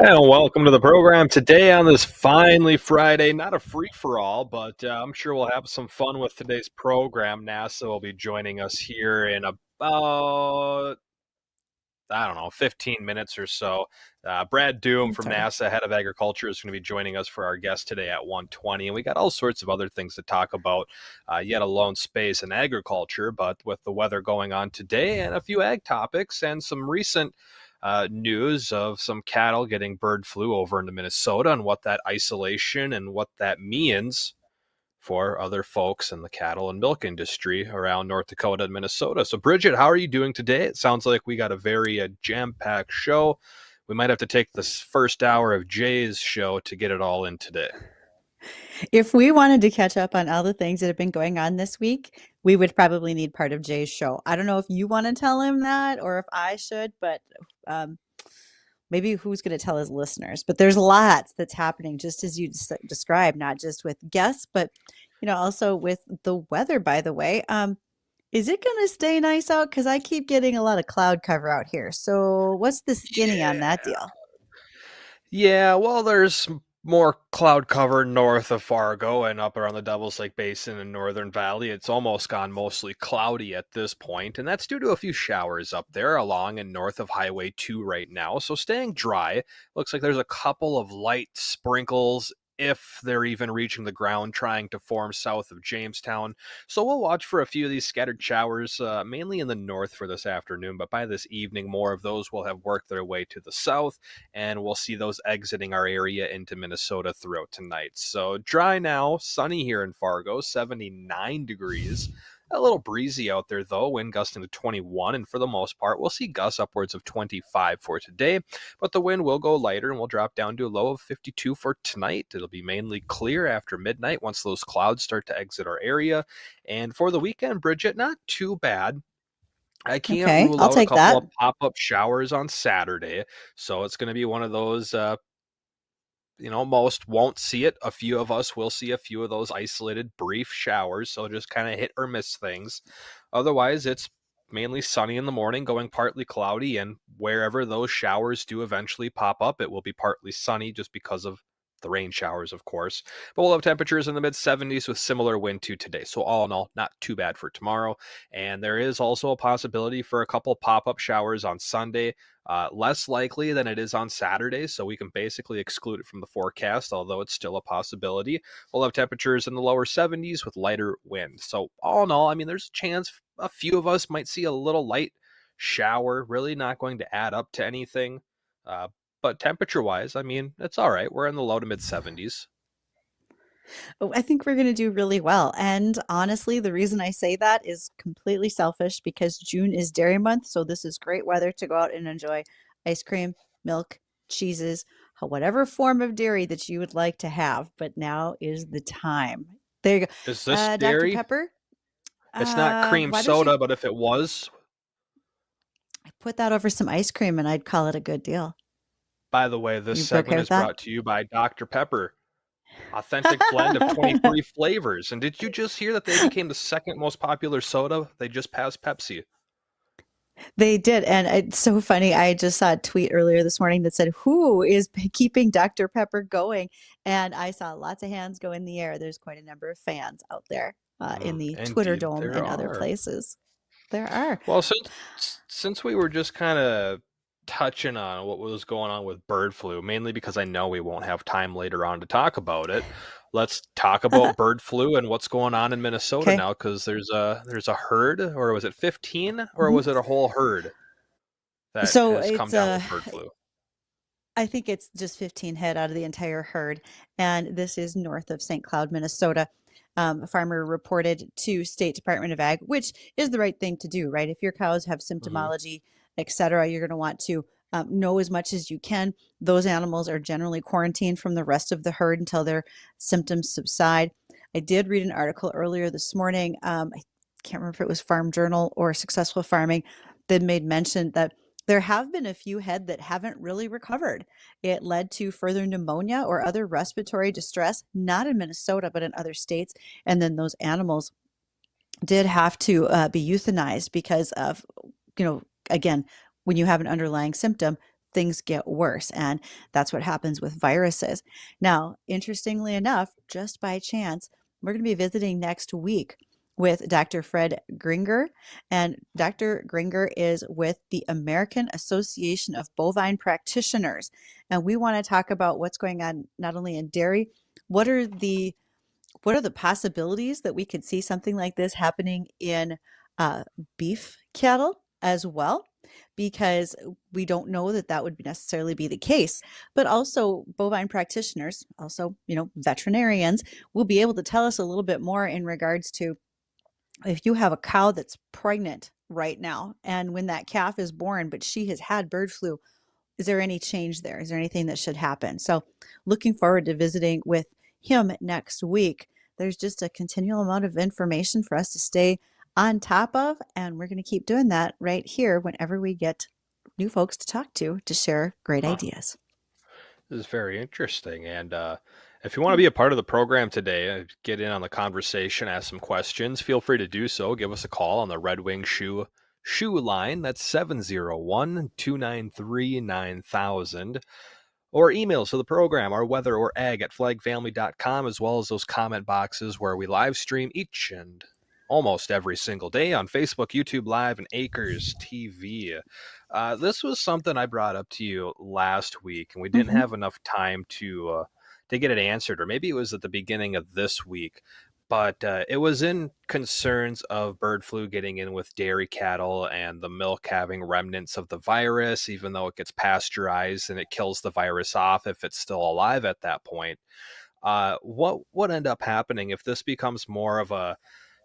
And welcome to the program today on this finally Friday. Not a free for all, but I'm sure we'll have some fun with today's program. NASA will be joining us here in about, I don't know, 15 minutes or so. Brad Doom That's from all right. NASA, head of agriculture, is going to be joining us for our guest today at 1:20. And we got all sorts of other things to talk about, yet alone space and agriculture. But with the weather going on today and a few ag topics and some recent news of some cattle getting bird flu over into Minnesota and what that isolation and what that means for other folks in the cattle and milk industry around North Dakota and Minnesota. So, Bridgette, how are you doing today? It sounds like we got a very jam-packed show. We might have to take this first hour of Jay's show to get it all in today. If we wanted to catch up on all the things that have been going on this week, we would probably need part of Jay's show. I don't know if you want to tell him that or if I should, but um, maybe who's going to tell his listeners. But there's lots that's happening, just as you described, not just with guests, but also with the weather. By the way, is it going to stay nice out? Because I keep getting a lot of cloud cover out here. So what's the skinny on that Yeah. deal? Yeah, well, there's more cloud cover north of Fargo and up around the Devil's Lake Basin and Northern Valley. It's almost gone mostly cloudy at this point, and that's due to a few showers up there along and north of Highway 2 right now. So staying dry. Looks like there's a couple of light sprinkles if they're even reaching the ground trying to form south of Jamestown. So we'll watch for a few of these scattered showers, mainly in the north for this afternoon, but by this evening, more of those will have worked their way to the south, and we'll see those exiting our area into Minnesota throughout tonight. So dry now, sunny here in Fargo, 79 degrees. A little breezy out there, though, wind gusting to 21, and for the most part, we'll see gusts upwards of 25 for today, but the wind will go lighter and we'll drop down to a low of 52 for tonight. It'll be mainly clear after midnight once those clouds start to exit our area, and for the weekend, Bridgette, not too bad. I can't Okay, rule I'll out a take couple that. of pop-up showers on Saturday, so it's going to be one of those most won't see it. A few of us will see a few of those isolated brief showers, so just kind of hit or miss things. Otherwise, it's mainly sunny in the morning, going partly cloudy, and wherever those showers do eventually pop up, it will be partly sunny just because of the rain showers, of course. But we'll have temperatures in the mid 70s with similar wind to today. So all in all, not too bad for tomorrow. And there is also a possibility for a couple pop-up showers on Sunday. Less likely than it is on Saturday, so we can basically exclude it from the forecast, although it's still a possibility. We'll have temperatures in the lower 70s with lighter wind. So all in all, I mean, there's a chance a few of us might see a little light shower, really not going to add up to anything. But temperature wise, I mean, it's all right. We're in the low to mid 70s. Oh, I think we're going to do really well. And honestly, the reason I say that is completely selfish because June is dairy month. So this is great weather to go out and enjoy ice cream, milk, cheeses, whatever form of dairy that you would like to have. But now is the time. There you go. Is this Dr. dairy? Pepper, It's not cream why don't you soda, but if it was, put that over some ice cream and I'd call it a good deal. by the way, this You okay segment with is that? brought to you by Dr. Pepper. Authentic blend of 23 flavors. And did you just hear that they became the second most popular soda? They just passed Pepsi. They did, and it's so funny. I just saw a tweet earlier this morning that said, "Who is keeping Dr. Pepper going?" And I saw lots of hands go in the air. There's quite a number of fans out there in the Twitter Indeed, Dome there and other are. places. There are. Well, since we were just kind of touching on what was going on with bird flu, mainly because I know we won't have time later on to talk about it. Let's talk about bird flu and what's going on in Minnesota Okay. now, because there's a herd, or was it 15, or Mhm. was it a whole herd that So has come it's down with bird flu? I think it's just 15 head out of the entire herd, and this is north of St. Cloud, Minnesota. A farmer reported to State Department of Ag, which is the right thing to do, right? If your cows have Hmm. symptomology, et cetera, you're going to want to know as much as you can. Those animals are generally quarantined from the rest of the herd until their symptoms subside. I did read an article earlier this morning. I can't remember if it was Farm Journal or Successful Farming that made mention that there have been a few head that haven't really recovered. It led to further pneumonia or other respiratory distress, not in Minnesota, but in other states. And then those animals did have to be euthanized because of, again, when you have an underlying symptom, things get worse. And that's what happens with viruses. Now, interestingly enough, just by chance, we're going to be visiting next week with Dr. Fred Gringer. And Dr. Gringer is with the American Association of Bovine Practitioners. And we want to talk about what's going on not only in dairy, what are the possibilities that we could see something like this happening in uh, beef cattle as well? Because we don't know that that would necessarily be the case. But also, bovine practitioners, also, veterinarians, will be able to tell us a little bit more in regards to if you have a cow that's pregnant right now, and when that calf is born, but she has had bird flu, is there any change there? Is there anything that should happen? So, looking forward to visiting with him next week. There's just a continual amount of information for us to stay on top of, and we're going to keep doing that right here whenever we get new folks to talk to share great Huh. ideas. This is very interesting. And if you want to be a part of the program today, get in on the conversation, ask some questions, feel free to do so. Give us a call on the Red Wing Shoe line. That's 701-293-9000. Or emails to the program, our weather or ag at flagfamily.com, as well as those comment boxes where we live stream each and almost every single day on Facebook, YouTube Live, and Acres TV. This was something I brought up to you last week, and we didn't Hmm. have enough time to get it answered, or maybe it was at the beginning of this week. But it was in concerns of bird flu getting in with dairy cattle and the milk having remnants of the virus, even though it gets pasteurized and it kills the virus off if it's still alive at that point. What would end up happening if this becomes more of a,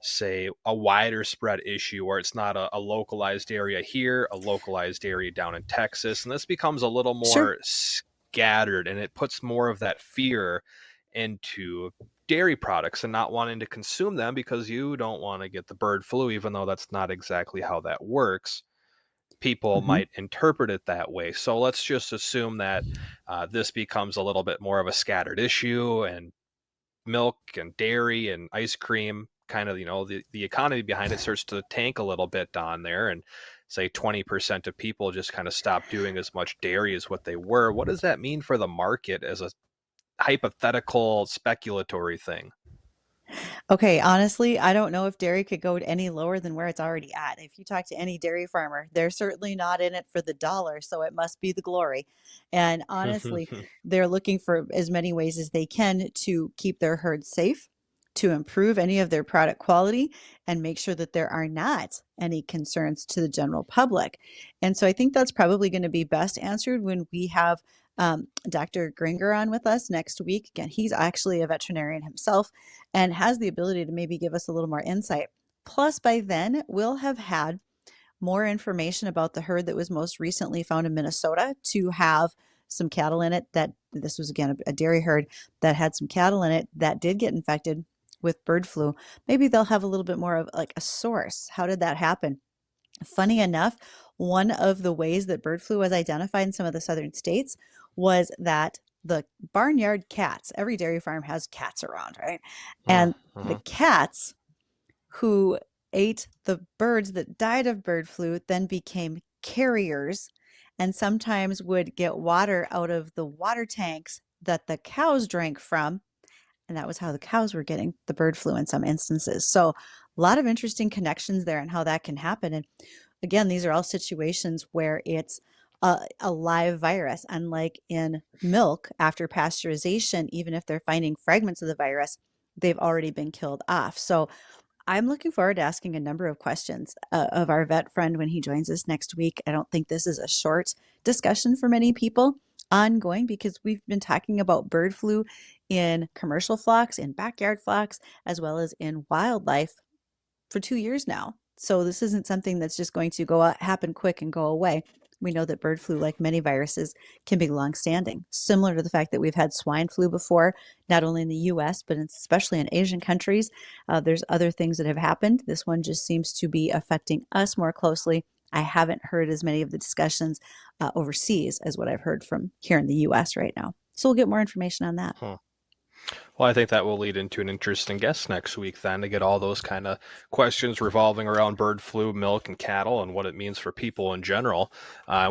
say, a wider spread issue where it's not a localized area here, a localized area down in Texas, and this becomes a little Sure. more scattered and it puts more of that fear into dairy products and not wanting to consume them because you don't want to get the bird flu, even though that's not exactly how that works. People Hmm. might interpret it that way. So let's just assume that this becomes a little bit more of a scattered issue, and milk and dairy and ice cream kind of, the economy behind it starts to tank a little bit on there. And say 20% of people just kind of stop doing as much dairy as what they were. What does that mean for the market as a hypothetical speculatory thing? Okay, honestly, I don't know if dairy could go any lower than where it's already at. If you talk to any dairy farmer, they're certainly not in it for the dollar, so it must be the glory. And honestly, they're looking for as many ways as they can to keep their herd safe, to improve any of their product quality, and make sure that there are not any concerns to the general public. And so I think that's probably going to be best answered when we have Dr. Gringer on with us next week. Again, he's actually a veterinarian himself and has the ability to maybe give us a little more insight. Plus, by then, we'll have had more information about the herd that was most recently found in Minnesota to have some cattle in it that this was again a dairy herd that had some cattle in it that did get infected with bird flu. Maybe they'll have a little bit more of like a source. How did that happen? Funny enough, one of the ways that bird flu was identified in some of the southern states was that the barnyard cats, every dairy farm has cats around, right? And the Mhm. cats who ate the birds that died of bird flu then became carriers and sometimes would get water out of the water tanks that the cows drank from. And that was how the cows were getting the bird flu in some instances. So, a lot of interesting connections there and how that can happen. And again, these are all situations where it's a live virus, unlike in milk after pasteurization, even if they're finding fragments of the virus, they've already been killed off. So I'm looking forward to asking a number of questions of our vet friend when he joins us next week. I don't think this is a short discussion for many people, ongoing, because we've been talking about bird flu in commercial flocks, in backyard flocks, as well as in wildlife for 2 years now. So this isn't something that's just going to go out, happen quick and go away. We know that bird flu, like many viruses, can be long-standing, similar to the fact that we've had swine flu before, not only in the U.S., but especially in Asian countries. There's other things that have happened. This one just seems to be affecting us more closely. I haven't heard as many of the discussions overseas as what I've heard from here in the U.S. right now. So we'll get more information on that. Huh. Well, I think that will lead into an interesting guest next week then to get all those kind of questions revolving around bird flu, milk, and cattle and what it means for people in general.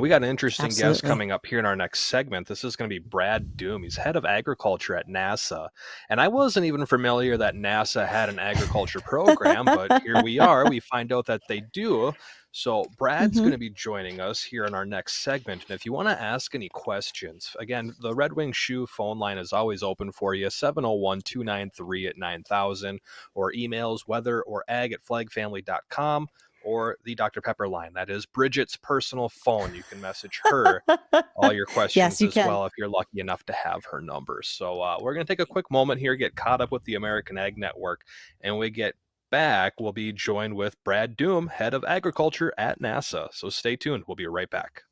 We got an interesting guest Absolutely. coming up here in our next segment. This is going to be Brad Doom. He's head of agriculture at NASA. And I wasn't even familiar that NASA had an agriculture program, but here we are. We find out that they do. So, Brad's Hmm. going to be joining us here in our next segment. And if you want to ask any questions, again, the Red Wing Shoe phone line is always open for you, 701 293 at 9000, or emails weather or ag at flagfamily.com, or the Dr. Pepper line. That is Bridgette's personal phone. You can message her all your Yes, questions you as can. well if you're lucky enough to have her number. So we're going to take a quick moment here, get caught up with the American Ag Network, and we get back, we'll be joined with Brad Doom, head of agriculture at NASA. So stay tuned. We'll be right back.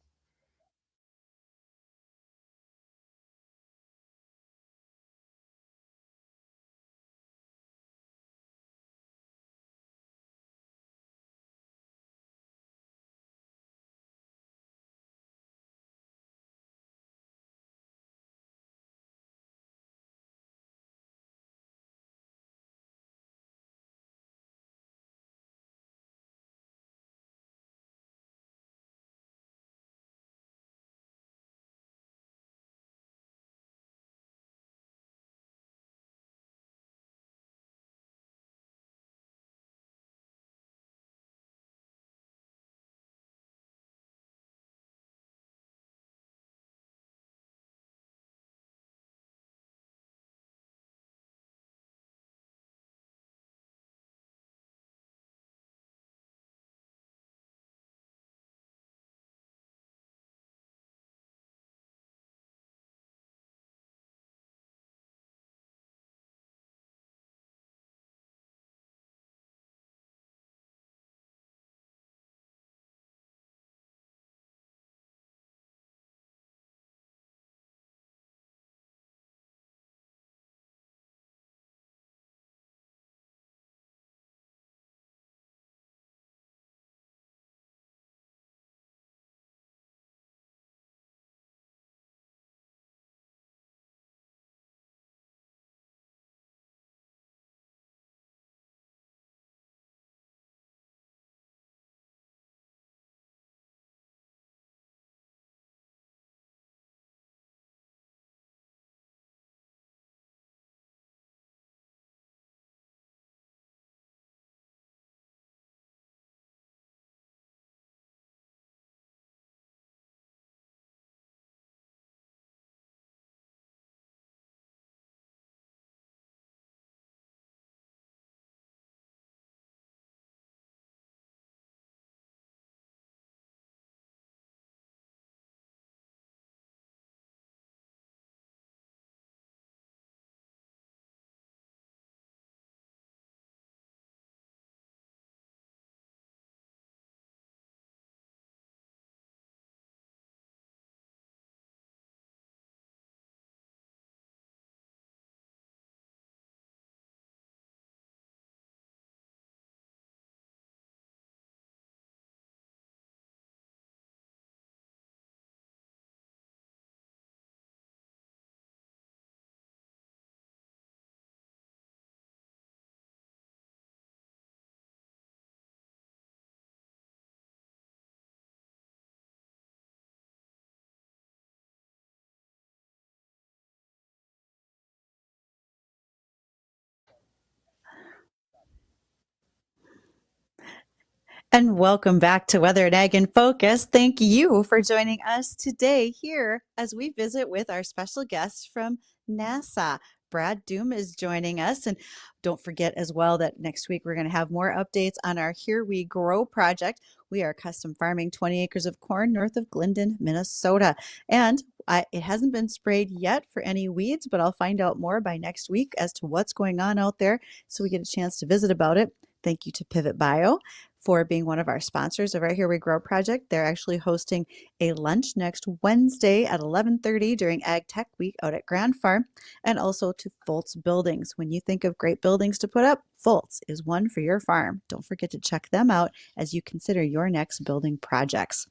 And welcome back to Weather and Ag in Focus. Thank you for joining us today here as we visit with our special guest from NASA. Brad Doom is joining us. And don't forget as well that next week we're going to have more updates on our Here We Grow project. We are custom farming 20 acres of corn north of Glendon, Minnesota. And it hasn't been sprayed yet for any weeds, but I'll find out more by next week as to what's going on out there so we get a chance to visit about it. Thank you to Pivot Bio for being one of our sponsors of our Here We Grow project. They're actually hosting a lunch next Wednesday at 11:30 during Ag Tech Week out at Grand Farm, and also to Foltz Buildings. When you think of great buildings to put up, Foltz is one for your farm. Don't forget to check them out as you consider your next building projects.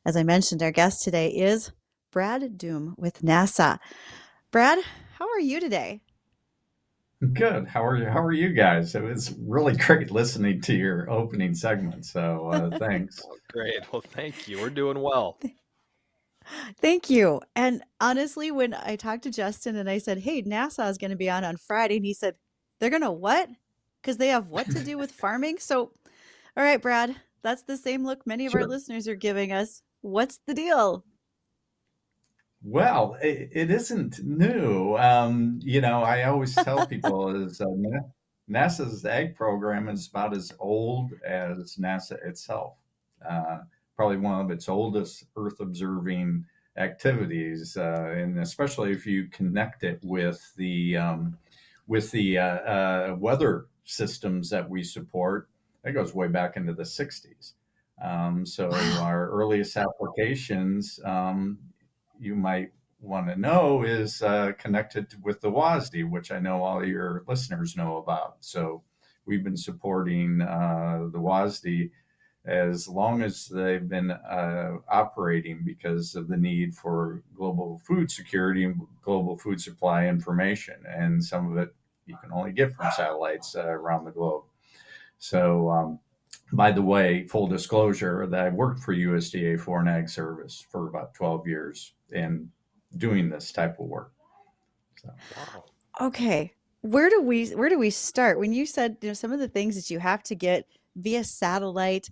As I mentioned, our guest today is Brad Doom with NASA. Brad, how are you today? Good. How are you? How are you guys? It was really great listening to your opening segment. So thanks. Oh, great. Well, thank you. We're doing well. Thank you. And honestly, when I talked to Justin and I said, "Hey, NASA is going to be on Friday," and he said, "They're going to what? Because they have what to do with farming?" So, all right, Brad, that's the same look many of our Sure. listeners are giving us. What's the deal? Well, it isn't new. I always tell people is NASA's egg program is about as old as NASA itself. Uh, Probably one of its oldest Earth observing activities, and especially if you connect it with the weather systems that we support. That goes way back into the 60s. So Wow. our earliest applications, you might want to know, is connected with the WASD, which I know all your listeners know about. So we've been supporting the WASD as long as they've been operating because of the need for global food security and global food supply information. And some of it you can only get from satellites around the globe. So, by the way, full disclosure, that I worked for USDA Foreign Ag Service for about 12 years in doing this type of work. So, Wow. Okay. Where do we start? When you said, some of the things that you have to get via satellite,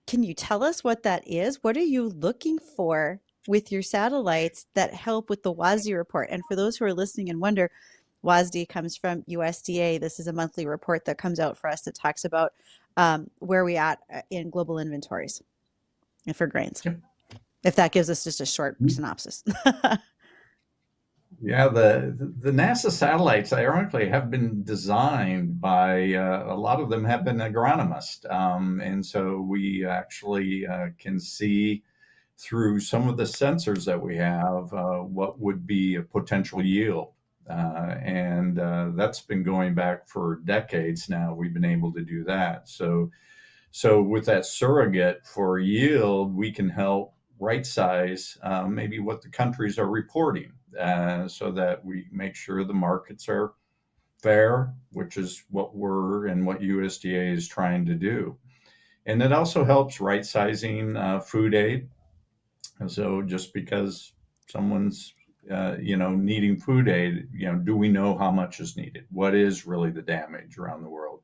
can you tell us what that is? What are you looking for with your satellites that help with the WASDE report? And for those who are listening and wonder, WASDE comes from USDA. This is a monthly report that comes out for us that talks about where we at in global inventories and for grains. yep. If that gives us just a short synopsis. Yeah, the NASA satellites, ironically, have been designed by a lot of them have been agronomists, and so we actually can see through some of the sensors that we have what would be a potential yield, and that's been going back for decades now. We've been able to do that. So with that surrogate for yield, we can help right size maybe what the countries are reporting so that we make sure the markets are fair, which is what we're and what USDA is trying to do. And it also helps right sizing food aid. And so just because someone's needing food aid, do we know how much is needed? What is really the damage around the world?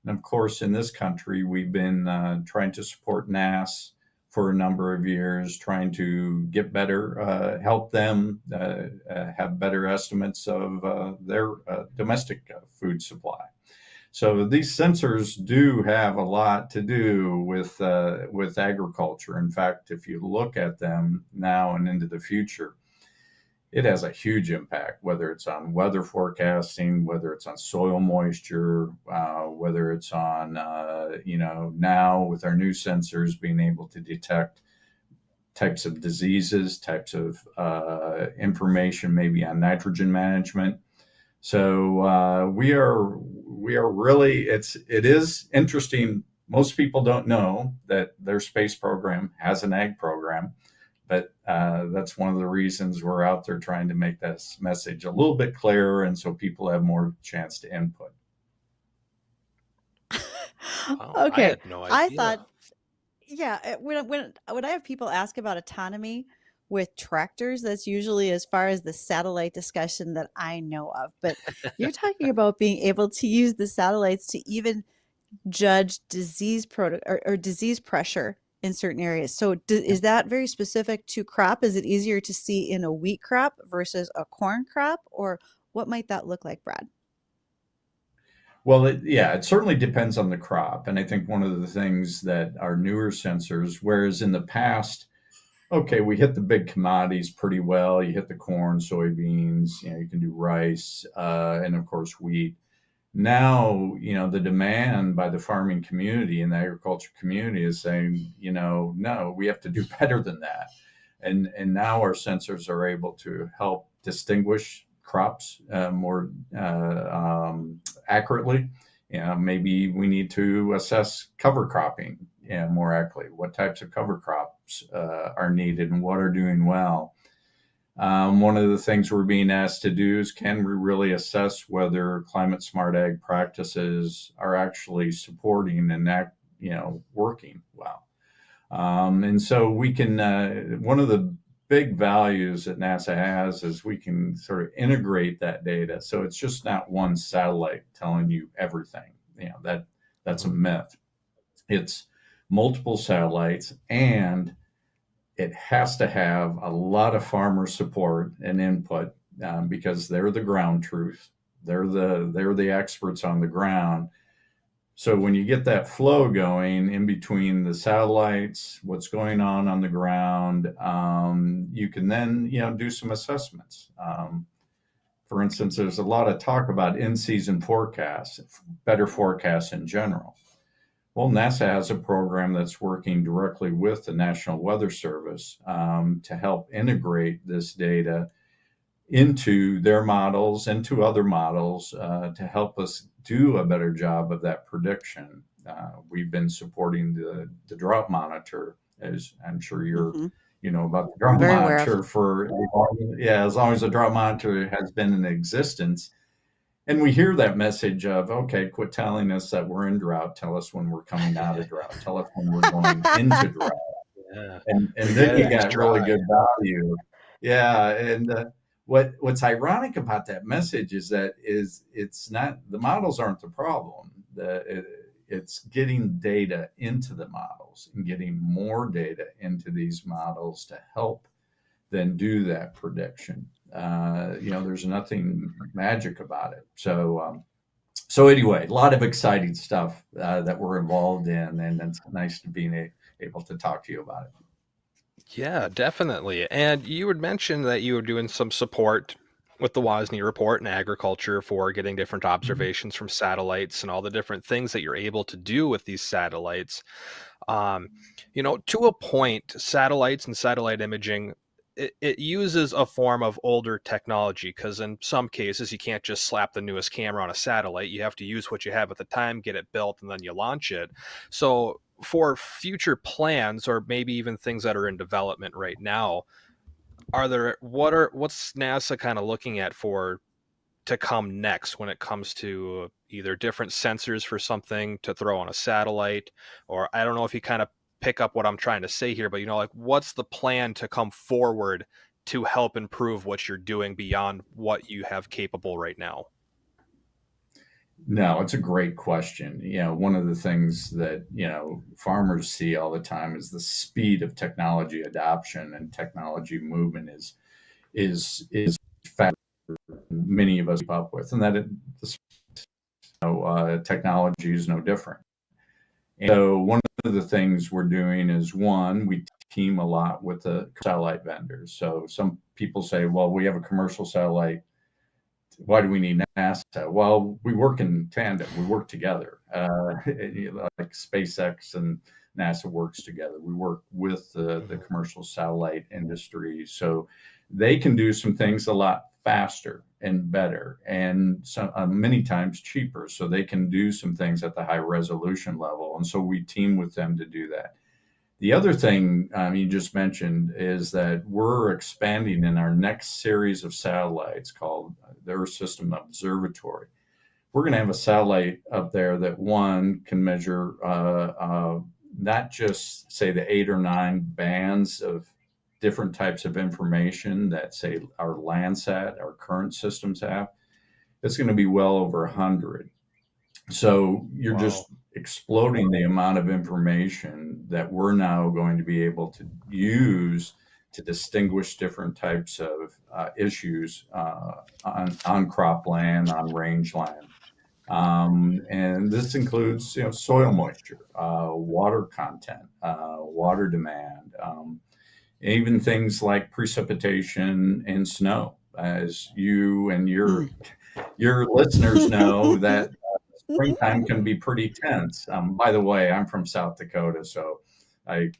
And of course, in this country, we've been trying to support NAS for a number of years, trying to get better, help them have better estimates of their domestic food supply. So these sensors do have a lot to do with agriculture. In fact, if you look at them now and into the future, it has a huge impact, whether it's on weather forecasting, whether it's on soil moisture, whether it's on, now with our new sensors being able to detect types of diseases, types of information, maybe on nitrogen management. So we are really it is interesting. Most people don't know that their space program has an ag program, but that's one of the reasons we're out there trying to make this message a little bit clearer, and so people have more chance to input. Wow. I Okay. had no I thought, idea. yeah, when I have people ask about autonomy with tractors, that's usually as far as the satellite discussion that I know of. But you're talking about being able to use the satellites to even judge or disease pressure in certain areas. So is that very specific to crop? Is it easier to see in a wheat crop versus a corn crop, or what might that look like, Brad? Well, yeah, it certainly depends on the crop, and I think one of the things that our newer sensors, whereas in the past, okay, we hit the big commodities pretty well. You hit the corn, soybeans, you can do rice, and of course wheat. Now, the demand by the farming community and the agriculture community is saying, no, we have to do better than that. And now our sensors are able to help distinguish crops more accurately. Maybe we need to assess cover cropping more accurately. What types of cover crops are needed and what are doing well? One of the things we're being asked to do is, can we really assess whether climate smart ag practices are actually supporting and working well? And so we can, one of the big values that NASA has is we can sort of integrate that data. So it's just not one satellite telling you everything. That's a myth. It's multiple satellites, and it has to have a lot of farmer support and input, because they're the ground truth. They're the experts on the ground. So when you get that flow going in between the satellites, what's going on the ground, you can then do some assessments. For instance, there's a lot of talk about in-season forecasts, better forecasts in general. Well, NASA has a program that's working directly with the National Weather Service, to help integrate this data into their models, into other models, to help us do a better job of that prediction. We've been supporting the drought monitor, as I'm sure Hmm. you know about the drought Very aware of. monitor as long as the drought monitor has been in existence. And we hear that message of, okay, quit telling us that we're in drought. Tell us when we're coming out of drought. Tell us when we're going into drought. Yeah. And then Forget it, you Yeah. it's got really dry. good value. Yeah, and what's ironic about that message is that it's not, the models aren't the problem. It's getting data into the models and getting more data into these models to help then do that prediction. There's nothing magic about it. So anyway, a lot of exciting stuff that we're involved in, and it's nice to be able to talk to you about it. Yeah, definitely. And you had mentioned that you were doing some support with the WASNI report in agriculture for getting different Mhm. observations from satellites and all the different things that you're able to do with these satellites. Um, to a point, satellites and satellite imaging, it uses a form of older technology because in some cases you can't just slap the newest camera on a satellite. You have to use what you have at the time, get it built, and then you launch it. So for future plans or maybe even things that are in development right now, what's NASA kind of looking at for to come next when it comes to either different sensors for something to throw on a satellite, or I don't know if you kind of pick up what I'm trying to say here, but like what's the plan to come forward to help improve what you're doing beyond what you have capable right now? No, it's a great question. One of the things that, farmers see all the time is the speed of technology adoption and technology movement is fast. Many of us keep up with, and that technology is no different. And so one of the things we're doing is, one, we team a lot with the satellite vendors. So some people say, well, we have a commercial satellite, why do we need NASA? Well, we work in tandem. We work together. Like SpaceX and NASA works together. We work with the Mhm. commercial satellite industry, so they can do some things a lot faster and better, and many times cheaper. So they can do some things at the high resolution level, and so we team with them to do that. The other thing you just mentioned is that we're expanding in our next series of satellites called the Earth System Observatory. We're going to have a satellite up there that, one, can measure not just, say, the 8 or 9 bands of different types of information that, say, our Landsat, our current systems have. It's going to be well over 100. So you're Wow. just exploding the amount of information that we're now going to be able to use to distinguish different types of issues on cropland, on rangeland. And this includes, soil moisture, water content, water demand, even things like precipitation and snow. As you and Mm. your listeners know, that springtime can be pretty tense. By the way, I'm from South Dakota, so I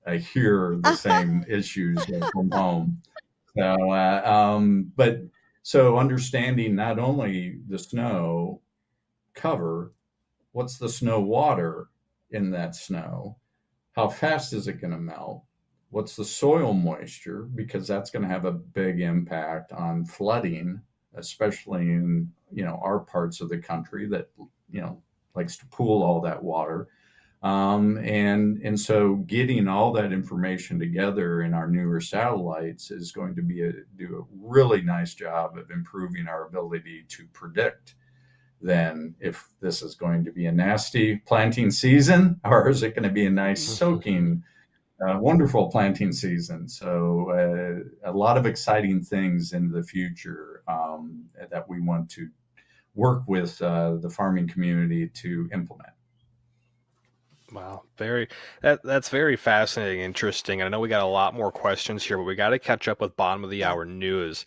I hear the same issues from home. But so understanding not only the snow cover, what's the snow water in that snow? How fast is it going to melt? what's the soil moisture, because that's going to have a big impact on flooding, especially in, our parts of the country that, you know, likes to pool all that water. And so getting all that information together in our newer satellites is going to do a really nice job of improving our ability to predict then if this is going to be a nasty planting season or is it going to be a nice soaking, wonderful planting season. So a lot of exciting things in the future that we want to work with the farming community to implement. Wow, that's very fascinating, interesting. And I know we got a lot more questions here, but we got to catch up with bottom of the Yeah. hour news.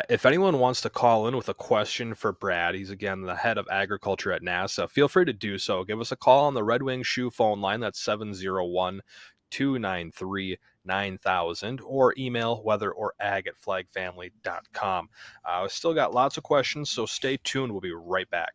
If anyone wants to call in with a question for Brad, he's again the head of agriculture at NASA. Feel free to do so. Give us a call on the Red Wing Shoe phone line. That's 701-293-9000, or email weatherorag@flagfamily.com. We still got lots of questions, so stay tuned. We'll be right back.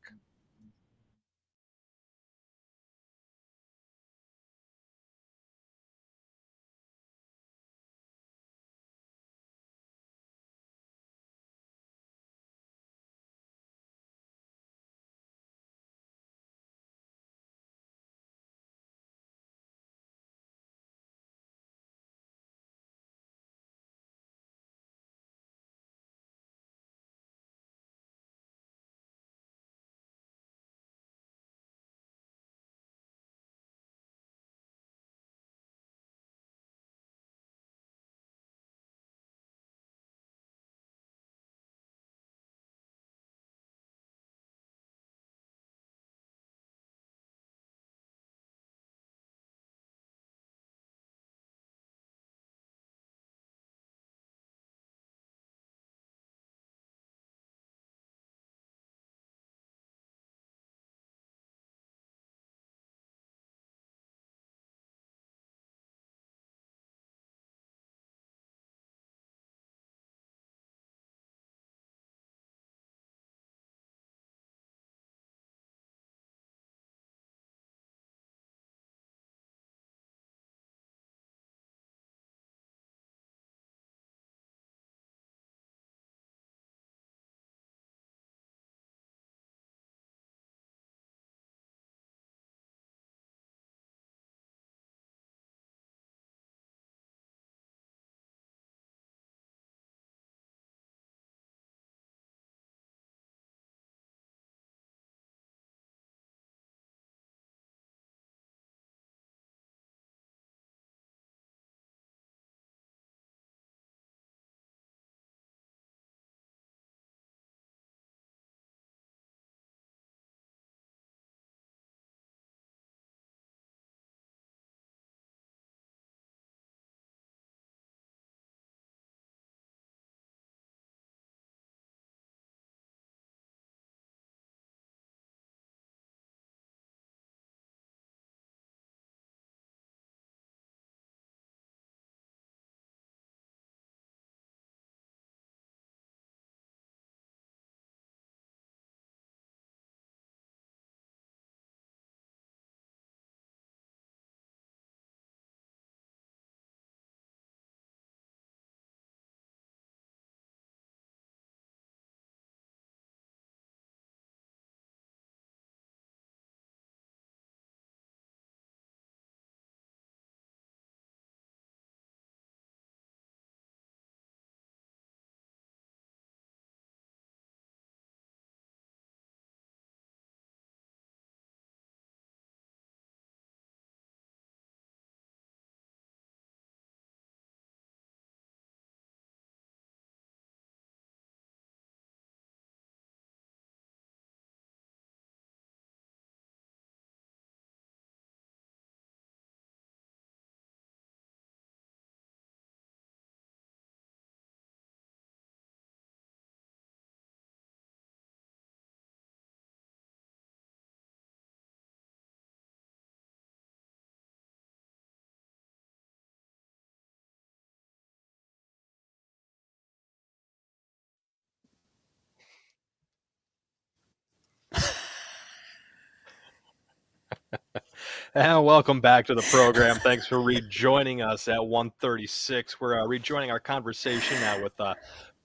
And welcome back to the program. Thanks for rejoining us at 1:36. We're rejoining our conversation now with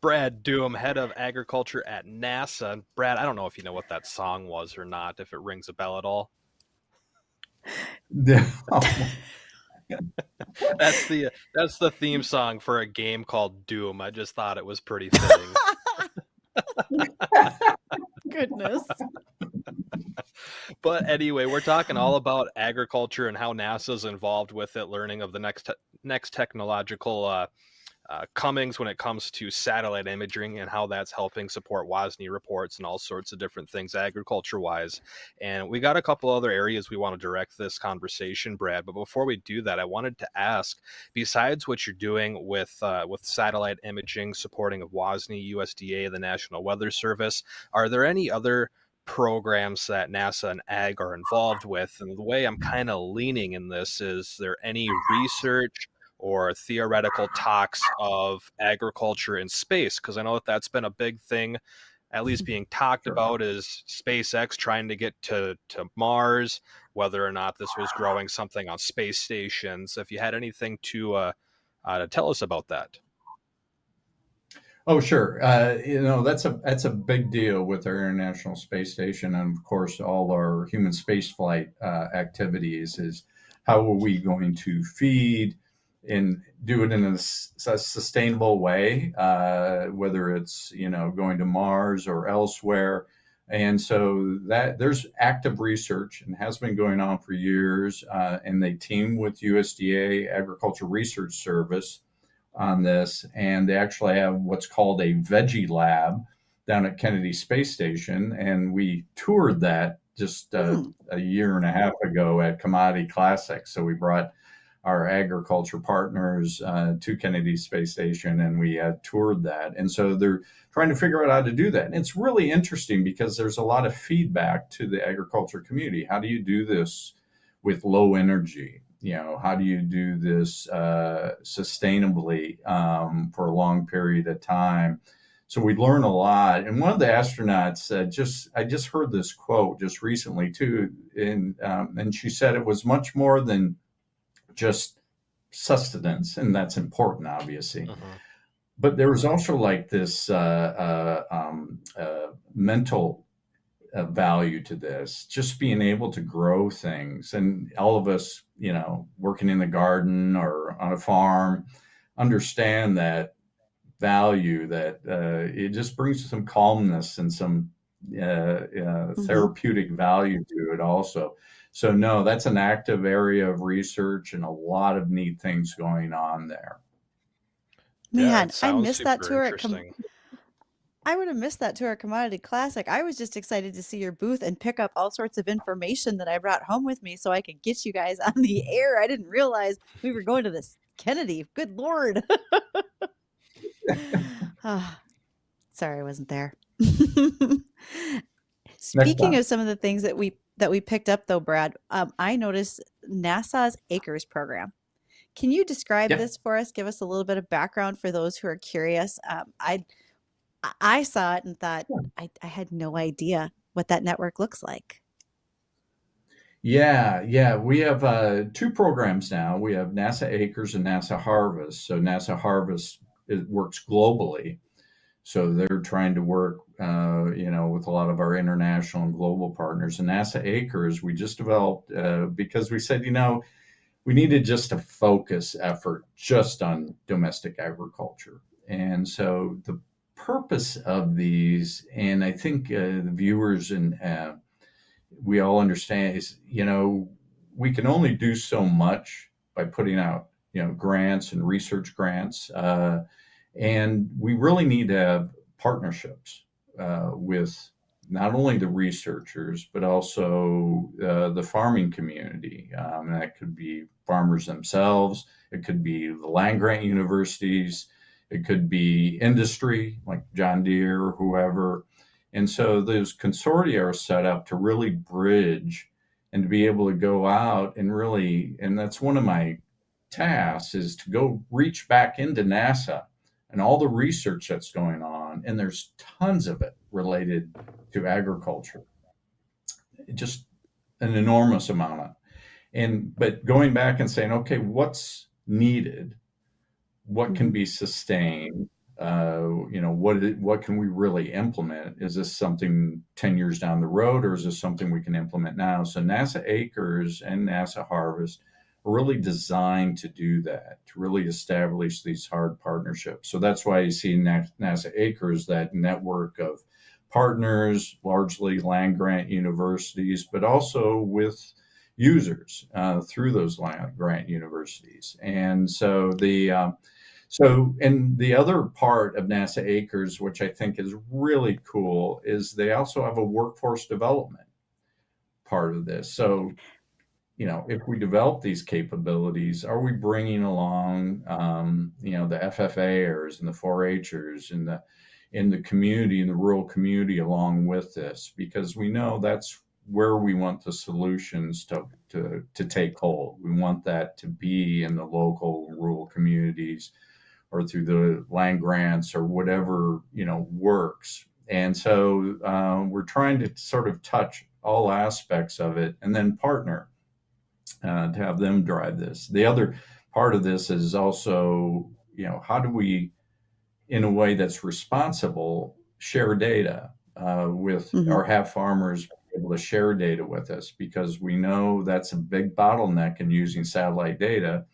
Brad Doom, head of agriculture at NASA. And Brad, I don't know if you know what that song was or not, if it rings a bell at all. That's the theme song for a game called Doom. I just thought it was pretty fitting. Goodness. But anyway, we're talking all about agriculture and how NASA's involved with it, learning of the next technological comings when it comes to satellite imaging and how that's helping support WASNI reports and all sorts of different things agriculture wise. And we got a couple other areas we want to direct this conversation, Brad. But before we do that, I wanted to ask, besides what you're doing with satellite imaging, supporting of WASNI, USDA, the National Weather Service, are there any other programs that NASA and Ag are involved with? And the way I'm kind of leaning in this is there any research or theoretical talks of agriculture in space? Because I know that that's been a big thing, at least being talked Sure. about, is SpaceX trying to get to Mars, whether or not this was growing something on space stations. If you had anything to tell us about that. Oh, sure. That's a big deal with our International Space Station, and of course, all our human spaceflight activities. Is how are we going to feed and do it in a sustainable way, whether it's going to Mars or elsewhere. And so that there's active research and has been going on for years, and they team with USDA Agriculture Research Service on this, and they actually have what's called a veggie lab down at Kennedy Space Station, and we toured that just a year and a half ago at Commodity Classic. So we brought our agriculture partners to Kennedy Space Station, and we toured that. And so they're trying to figure out how to do that. And it's really interesting because there's a lot of feedback to the agriculture community. How do you do this with low energy? How do you do this sustainably for a long period of time? So we learn a lot. And one of the astronauts I just heard this quote just recently too, and she said it was much more than just sustenance, and that's important, obviously. Mm-hmm. But there was also like this mental value to this, just being able to grow things. And all of us, working in the garden or on a farm, understand that value, that it just brings some calmness and some Hmm. therapeutic value to it also. So no, that's an active area of research and a lot of neat things going on there. Yeah, it Man, I sounds missed that super tour interesting. I would have missed that tour at Commodity Classic. I was just excited to see your booth and pick up all sorts of information that I brought home with me so I could get you guys on the air. I didn't realize we were going to this Kennedy. Good Lord. Ah, sorry I wasn't there. Next Speaking time. of some of the things that we picked up though, Brad, I noticed NASA's Acres program. Can you describe Yeah. this for us? Give us a little bit of background for those who are curious. I saw it and thought I had no idea what that network looks like. Yeah, yeah. We have two programs now. We have NASA Acres and NASA Harvest. So NASA Harvest, it works globally. So they're trying to work, with a lot of our international and global partners. And NASA Acres, we just developed because we said, we needed just a focus effort just on domestic agriculture. And so the purpose of these, and I think the viewers and we all understand is, we can only do so much by putting out, grants and research grants. And we really need to have partnerships with not only the researchers, but also the farming community. That could be farmers themselves, it could be the land grant universities, it could be industry like John Deere or whoever. And so those consortia are set up to really bridge and to be able to go out and really, and that's one of my tasks, is to go reach back into NASA and all the research that's going on. And there's tons of it related to agriculture, just an enormous amount of. But going back and saying, okay, what's needed, what can Mhm. be sustained, what can we really implement? Is this something 10 years down the road, or is this something we can implement now? So NASA Acres and NASA Harvest are really designed to do that, to really establish these hard partnerships. So that's why you see NASA Acres, that network of partners, largely land grant universities, but also with users through those land grant universities. And and the other part of NASA Acres, which I think is really cool, is they also have a workforce development part of this. So, if we develop these capabilities, are we bringing along, the FFAers and the 4-Hers and in the community, in the rural community, along with this? Because we know that's where we want the solutions to take hold. We want that to be in the local rural communities or through the land grants or whatever works. And so we're trying to sort of touch all aspects of it and then partner to have them drive this. The other part of this is also, how do we, in a way that's responsible, share data with Mhm. or have farmers be able to share data with us, because we know that's a big bottleneck in using satellite data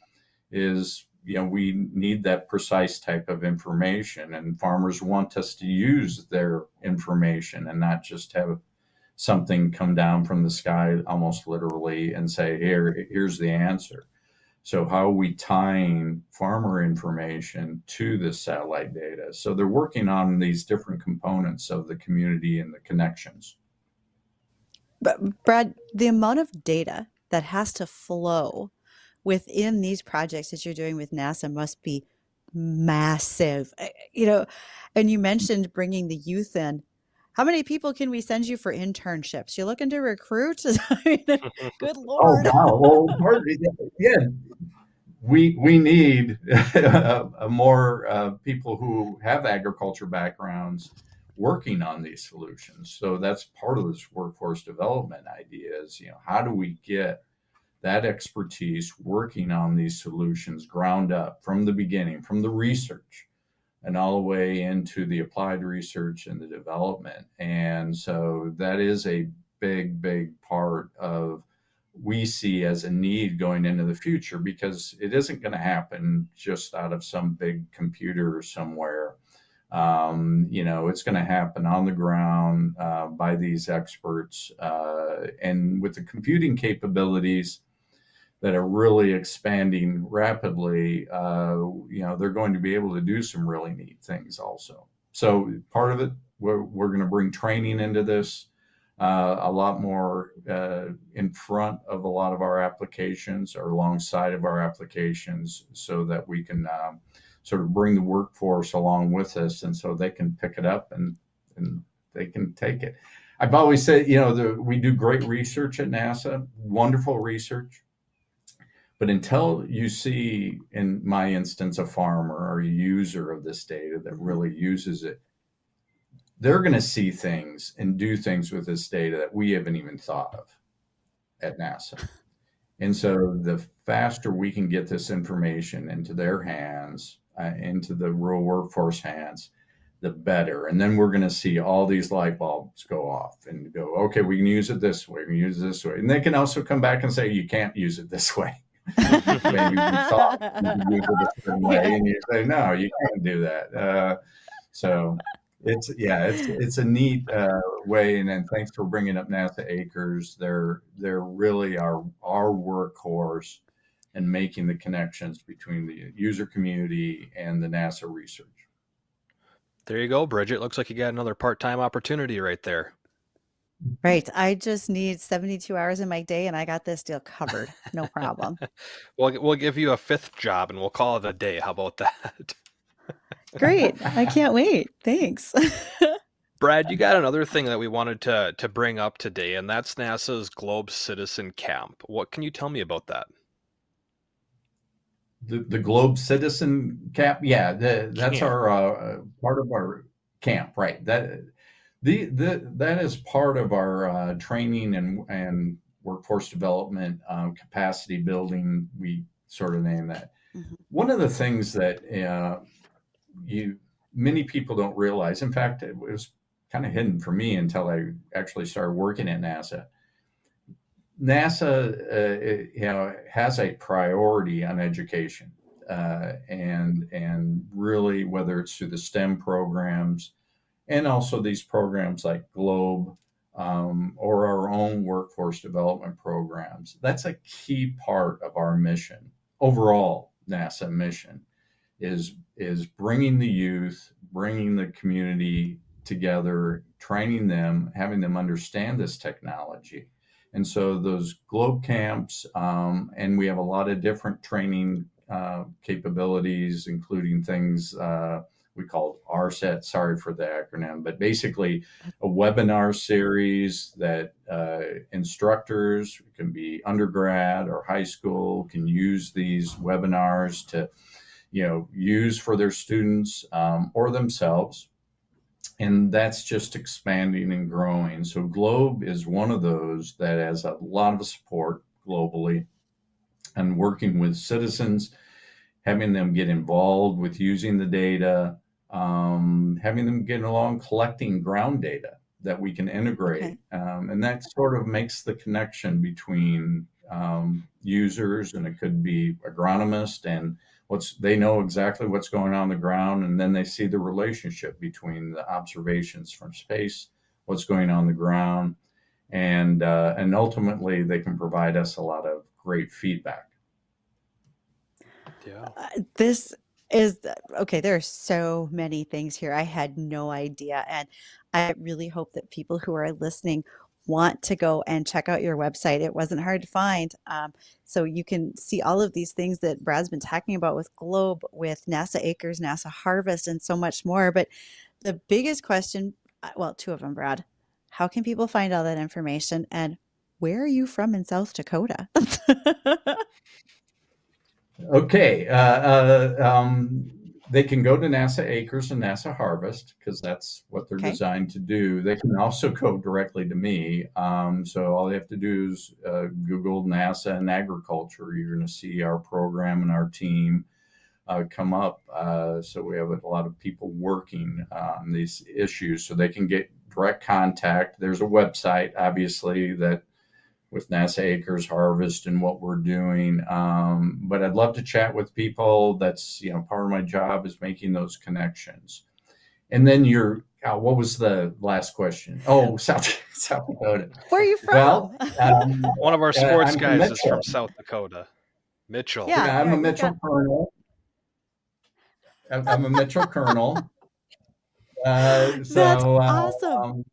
is, we need that precise type of information, and farmers want us to use their information and not just have something come down from the sky almost literally and say, here's the answer. So how are we tying farmer information to this satellite data? So they're working on these different components of the community and the connections. But Brad, the amount of data that has to flow within these projects that you're doing with NASA must be massive. And you mentioned bringing the youth in. How many people can we send you for internships? You looking to recruit? I mean, good Oh Lord. wow! Well, yeah, we need more people who have agriculture backgrounds working on these solutions. So that's part of this workforce development idea is, how do we get that expertise working on these solutions ground up from the beginning, from the research and all the way into the applied research and the development. And so that is a big, big part of we see as a need going into the future, because it isn't going to happen just out of some big computer somewhere. It's going to happen on the ground by these experts. And with the computing capabilities that are really expanding rapidly, they're going to be able to do some really neat things also. So part of it, we're going to bring training into this a lot more in front of a lot of our applications or alongside of our applications, so that we can sort of bring the workforce along with us, and so they can pick it up and they can take it. I've always said, we do great research at NASA, wonderful research, but until you see, in my instance, a farmer or a user of this data that Mhm. really uses it, they're going to see things and do things with this data that we haven't even thought of at NASA. And so the faster we can get this information into their hands, into the rural workforce hands, the better. And then we're going to see all these light bulbs go off and go, okay, we can use it this way, we can use it this way. And they can also come back and say, you can't use it this way. Maybe we thought we could use it a certain way, Yeah. and you say, no, you can't do that. So it's a neat way. And then thanks for bringing up NASA Acres. They're really our workhorse and making the connections between the user community and the NASA research. There you go, Bridget. Looks like you got another part-time opportunity right there. Right. I just need 72 hours in my day and I got this deal covered. No problem. We'll give you a fifth job and we'll call it a day. How about that? Great. I can't wait. Thanks. Brad, you got another thing that we wanted to bring up today, and that's NASA's Globe Citizen Camp. What can you tell me about that? The Globe Citizen Camp, yeah, that's Camp. our part of our camp, right? That is part of our training and workforce development, capacity building. We sort of name that. Mhm. One of the things that you many people don't realize, in fact, it was kind of hidden for me until I actually started working at NASA. NASA, has a priority on education, and really whether it's through the STEM programs and also these programs like Globe, or our own workforce development programs. That's a key part of our mission, overall NASA mission, is bringing the youth, bringing the community together, training them, having them understand this technology. And so those Globe camps, and we have a lot of different training capabilities, including things we call RSET, sorry for the acronym, but basically a webinar series that instructors, can be undergrad or high school, can use these webinars to use for their students, or themselves. And that's just expanding and growing. So Globe is one of those that has a lot of support globally, and working with citizens, having them get involved with using the data, having them get along collecting ground data that we can integrate. Okay. And that sort of makes the connection between users, and it could be agronomist, and they know exactly what's going on the ground, and then they see the relationship between the observations from space, what's going on the ground, and ultimately they can provide us a lot of great feedback. Yeah. This is okay. There are so many things here. I had no idea. And I really hope that people who are listening want to go and check out your website. It wasn't hard to find. So you can see all of these things that Brad's been talking about with Globe, with NASA Acres, NASA Harvest, and so much more. But the biggest question, well, two of them, Brad, how can people find all that information? And where are you from in South Dakota? Okay, they can go to NASA Acres and NASA Harvest because that's what they're Okay. designed to do. They can also go directly to me. So all they have to do is Google NASA and agriculture. You're going to see our program and our team come up. So we have a lot of people working on these issues, so they can get direct contact. There's a website, obviously, that with NASA Acres Harvest and what we're doing. But I'd love to chat with people. That's part of my job is making those connections. And then what was the last question? Oh, South Dakota. Where are you Well, from? One of our sports I'm from guys is from Mitchell. South Dakota. Mitchell. Yeah, Yeah, I'm yeah, a you've got Mitchell Colonel. I'm a Mitchell Colonel. Uh, that's so, uh, awesome. um,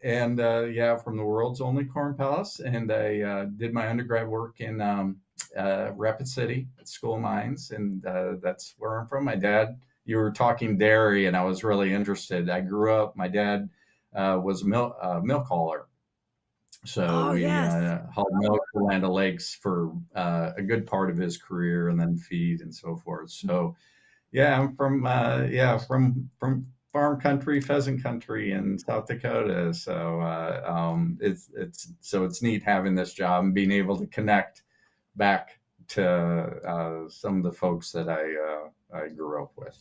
and yeah, from the world's only corn palace. And I did my undergrad work in Rapid City at School of Mines, and that's where I'm from. My dad, you were talking dairy, and I was really interested. I grew up. My dad was a milk hauler, so Oh, we yes. hauled milk to Land O'Lakes for a good part of his career, and then feed and so forth. So yeah, I'm from from farm country, pheasant country in South Dakota. So it's neat having this job and being able to connect back to some of the folks that I grew up with.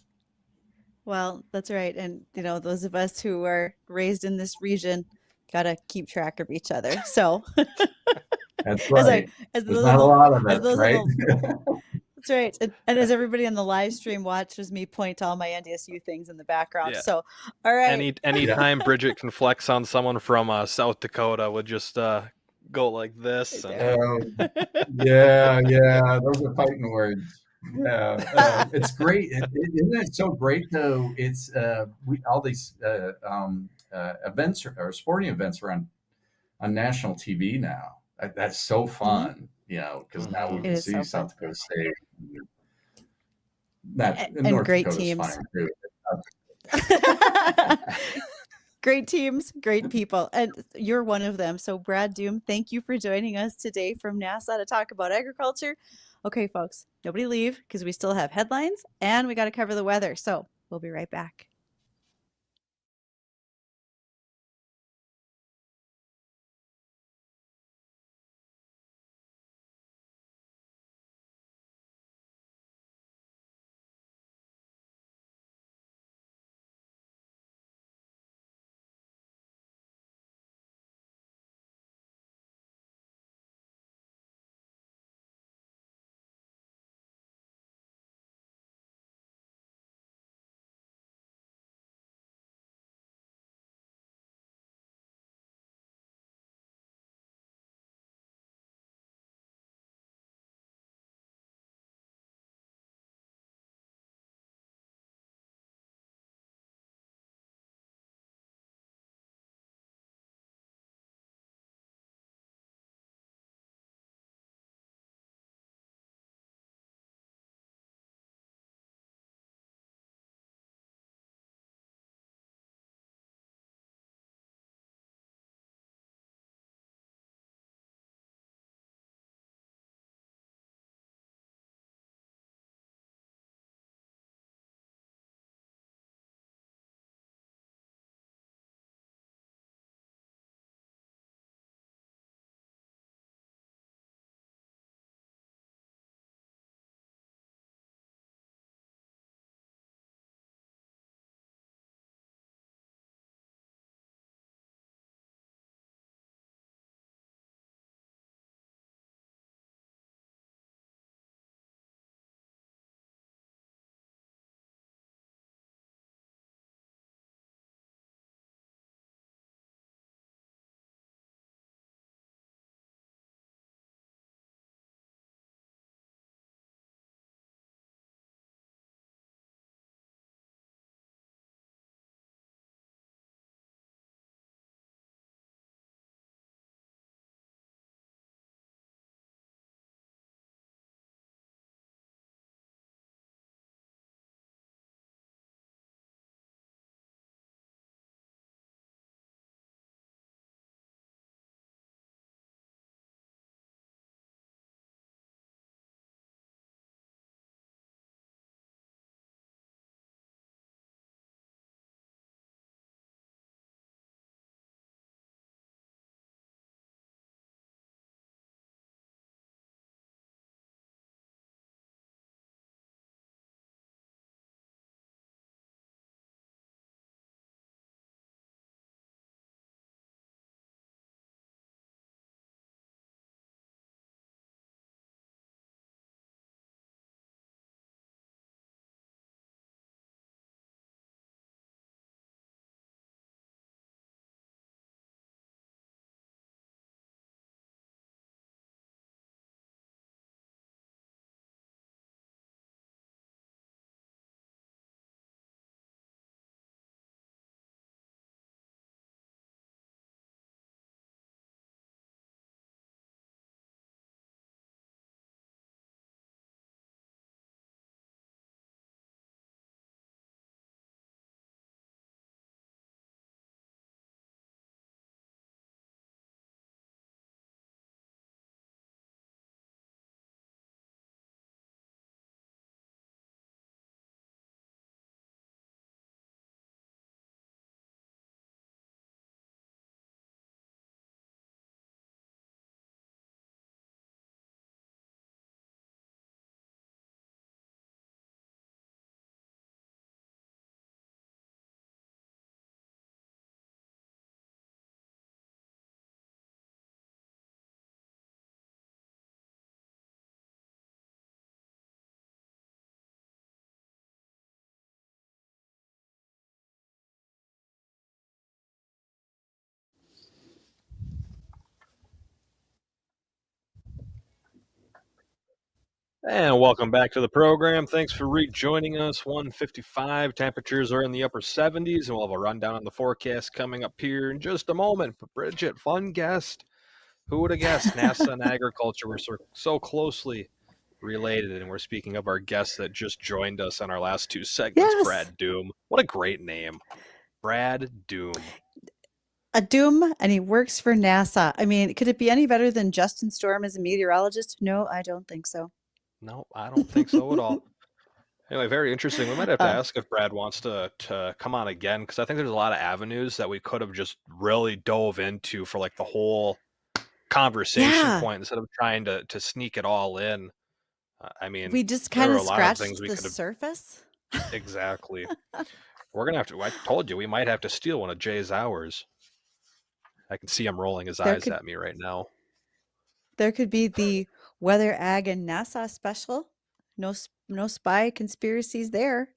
Well, that's right. And, those of us who are raised in this region got to keep track of each other. So, That's as I, right. as There's those not on a the, lot of as us, those on right? the, that's right. And as everybody on the live stream watches me point to all my NDSU things in the background. Yeah. So, all right. Yeah. Anytime Bridgette can flex on someone from South Dakota would just go like this, Right and there. Yeah. Those are fighting words. Yeah, it's great. Isn't it so great though? It's all these events or sporting events are on national TV now. That's so Mhm. fun, because now we Mhm. It can is see so fun. South Dakota State. Not And North great Dakota's teams. fine too. Great teams, great people, and you're one of them. So, Brad Doom, thank you for joining us today from NASA to talk about agriculture. Okay, folks, nobody leave because we still have headlines and we got to cover the weather. So, we'll be right back. And welcome back to the program. Thanks for rejoining us. 155. Temperatures are in the upper 70s, and we'll have a rundown on the forecast coming up here in just a moment. But Bridgette, fun guest. Who would have guessed NASA and agriculture were so closely related? And we're speaking of our guest that just joined us on our last two segments, Yes, Brad Doom. What a great name. Brad Doom. a doom, and he works for NASA. I mean, could it be any better than Justin Storm as a meteorologist? No, I don't think so. No, I don't think so at all. Anyway, very interesting. We might have to Uh, ask if Brad wants to come on again because I think there's a lot of avenues that we could have just really dove into for like the whole conversation yeah, point instead of trying to sneak it all in. I mean, we just there kind are of a lot of things scratched we the could have surface. exactly. We're gonna have to. I told you we might have to steal one of Jay's hours. I can see him rolling his There eyes could at me right now. there could be the Weather Ag and NASA special. No spy conspiracies there.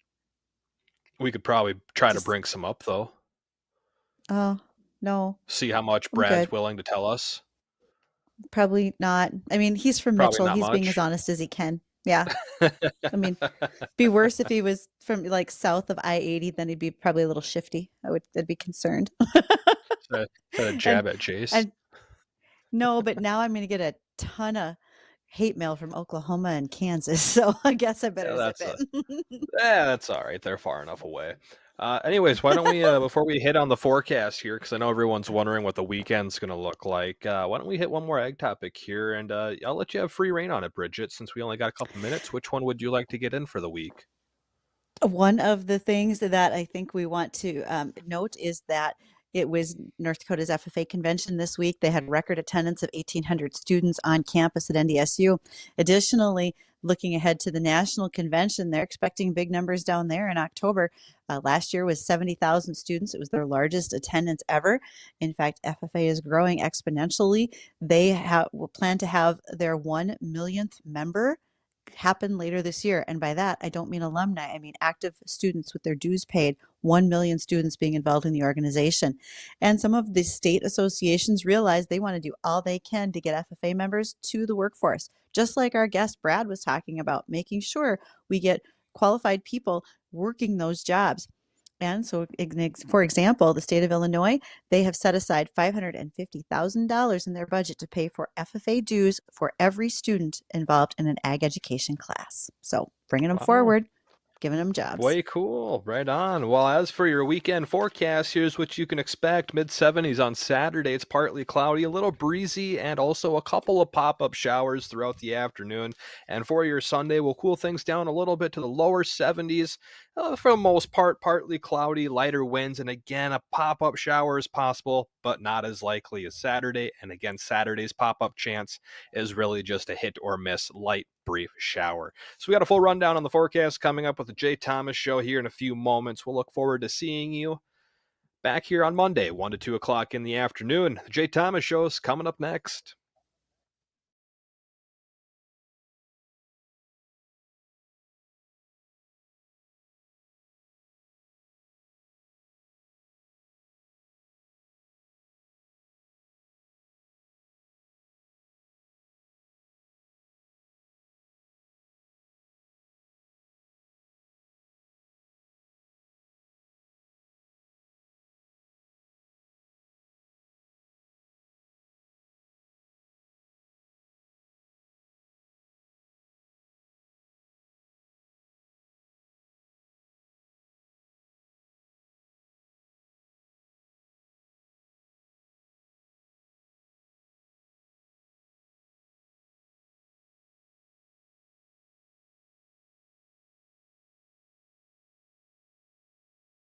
We could probably try to Just bring some up though. oh no, See how much I'm Brad's good. willing to tell us. Probably not. I mean, he's from Probably Mitchell. not He's being as much. honest as he can. Yeah. I mean, be worse if he was from like south of I-80, then he'd be probably a little shifty. I'd be concerned. Try to And jab at Jace. and no, but now I'm gonna get a ton of hate mail from Oklahoma and Kansas, so I guess I Yeah, better zip it. that's all right. They're far enough away. Anyways, why don't we, before we hit on the forecast here, because I know everyone's wondering what the weekend's going to look like, why don't we hit one more ag topic here? And I'll let you have free reign on it, Bridget, since we only got a couple minutes. Which one would you like to get in for the week? One of the things that I think we want to note is that it was North Dakota's FFA convention this week. They had record attendance of 1,800 students on campus at NDSU. Additionally, looking ahead to the national convention, they're expecting big numbers down there in October. Last year was 70,000 students. It was their largest attendance ever. In fact, FFA is growing exponentially. They will plan to have their 1 millionth member happen later this year. And by that, I don't mean alumni, I mean active students with their dues paid, 1 million students being involved in the organization. And some of the state associations realize they want to do all they can to get FFA members to the workforce, just like our guest Brad was talking about, making sure we get qualified people working those jobs. And so, for example, the state of Illinois, they have set aside $550,000 in their budget to pay for FFA dues for every student involved in an ag education class. So bringing them Wow. forward, giving them jobs. Way cool. Right on. Well, as for your weekend forecast, here's what you can expect. Mid 70s on Saturday. It's partly cloudy, a little breezy, and also a couple of pop up showers throughout the afternoon. And for your Sunday, we'll cool things down a little bit to the lower 70s. For the most part, partly cloudy, lighter winds, and again, a pop up shower is possible, but not as likely as Saturday. And again, Saturday's pop up chance is really just a hit or miss, light, brief shower. So we got a full rundown on the forecast coming up with the Jay Thomas Show here in a few moments. We'll look forward to seeing you back here on Monday, 1 to 2 o'clock in the afternoon. The Jay Thomas Show is coming up next.